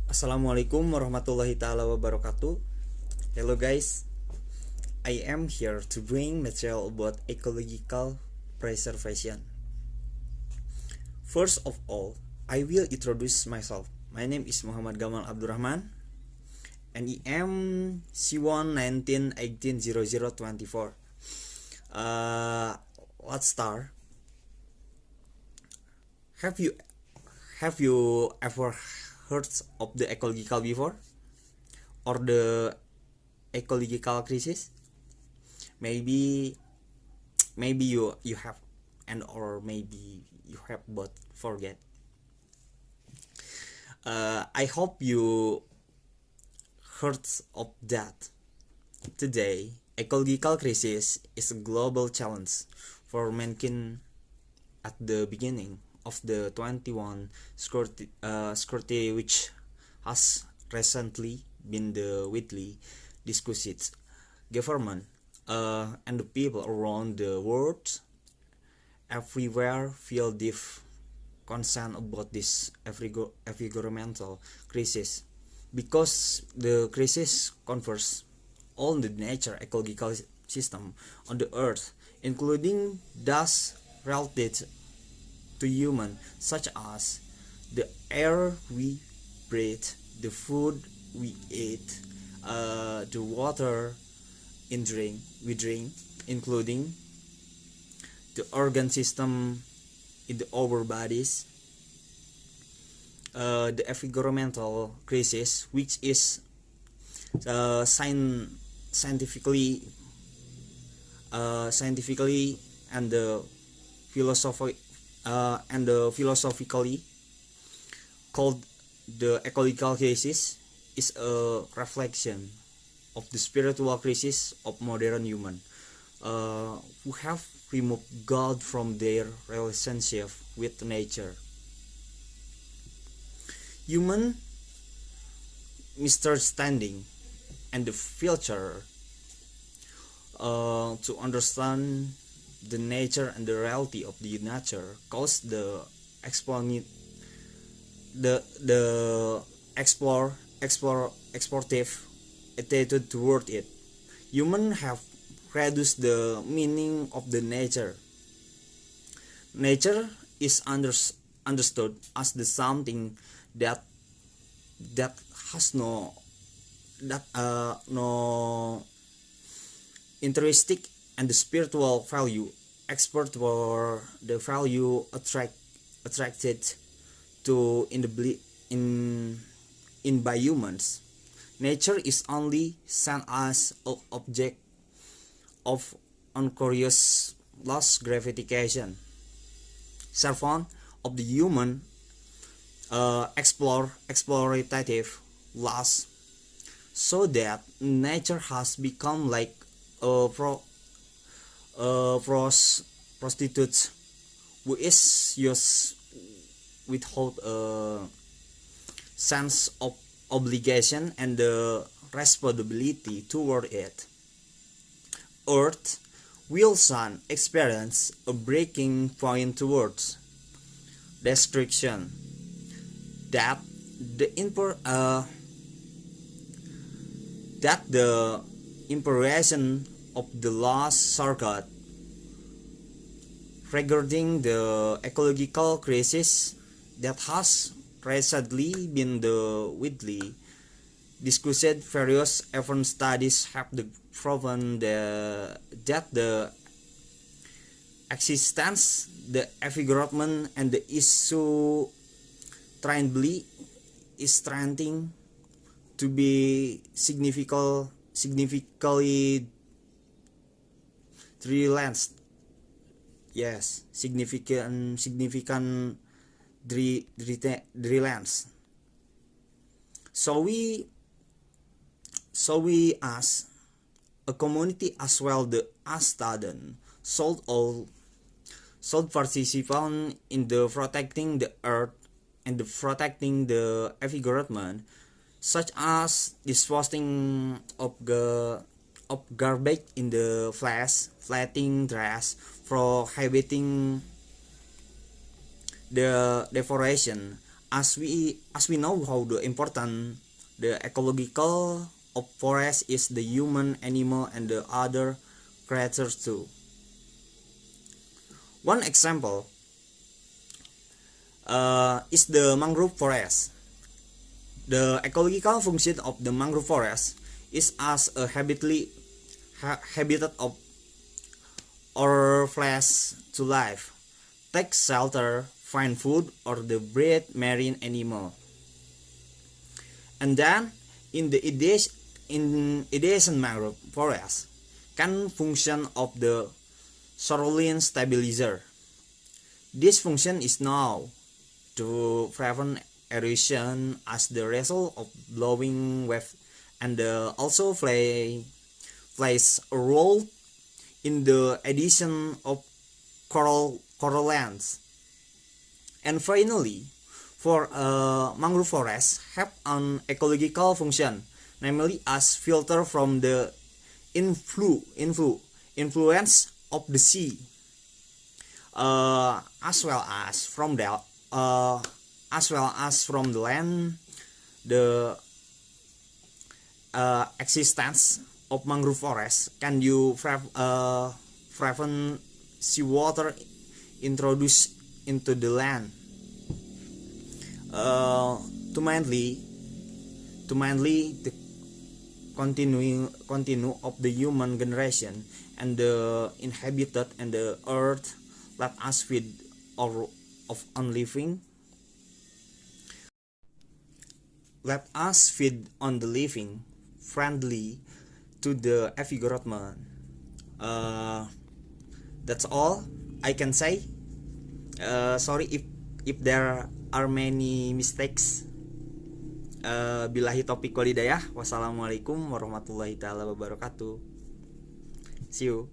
Assalamualaikum warahmatullahi taala wabarakatuh. Hello guys, I am here to bring material about ecological preservation. First of all, I will introduce myself. My name is Muhammad Gamal Abdurrahman and I am C1 19180024. Let's start. Have you have you ever heard of the ecological before or the ecological crisis? Maybe you have, and or maybe you have but forget. I hope you heard of that. Today, ecological crisis is a global challenge for mankind. At the beginning of the 21 security, which has recently been the widely discussed, government and the people around the world everywhere feel deep concern about this environmental crisis, because the crisis confers all the nature ecological system on the earth, including those related to human, such as the air we breathe, the food we eat, the water we drink, including the organ system in our bodies. The environmental crisis, which is scientifically and the philosophically called the ecological crisis, is a reflection of the spiritual crisis of modern human, who have removed God from their relationship with nature. Human misunderstanding and the future to understand the nature and the reality of the nature cause the exportive attitude toward it. Humans have reduced the meaning of the nature. Nature is understood as the something that has no intrinsic and the spiritual value. Expert were the value attracted to in by humans. Nature is only seen as an object of unconscious loss gratification, servant of the human explorative loss, so that nature has become like a prostitute who is used without a sense of obligation and the responsibility toward it. Earth will soon experience a breaking point towards destruction, that the impression of the last circuit regarding the ecological crisis that has recently been the widely discussed. Various event studies have proven that the existence, the environment, and the issue trendly is trending to be significantly relanced. Yes, significant relance. So we as a community as well, the student should participate in the protecting the earth and the protecting the environment, such as disposing of garbage in the flatting grass, prohibiting the deforestation, as we know how the important the ecological of forest is the human, animal, and the other creatures too. One example is the mangrove forest. The ecological function of the mangrove forest is as a habitat of or flesh to life, take shelter, find food, or the breed marine animal. And then in the adjacent mangrove forest can function of the shoreline stabilizer. This function is now to prevent erosion as the result of blowing waves, and also plays a role in the addition of corallines. And finally, for mangrove forests have an ecological function, namely as filter from the influence of the sea, as well as from the land. The existence of mangrove forests can you prevent seawater introduced into the land, to mainly the continue of the human generation and the inhabited and the earth. Let us feed of on living. Let us feed on the living, friendly to the environment. That's all I can say. Sorry if there are many mistakes. Billahi taufiq wal hidayah. Wassalamualaikum warahmatullahi taala wabarakatuh. See you.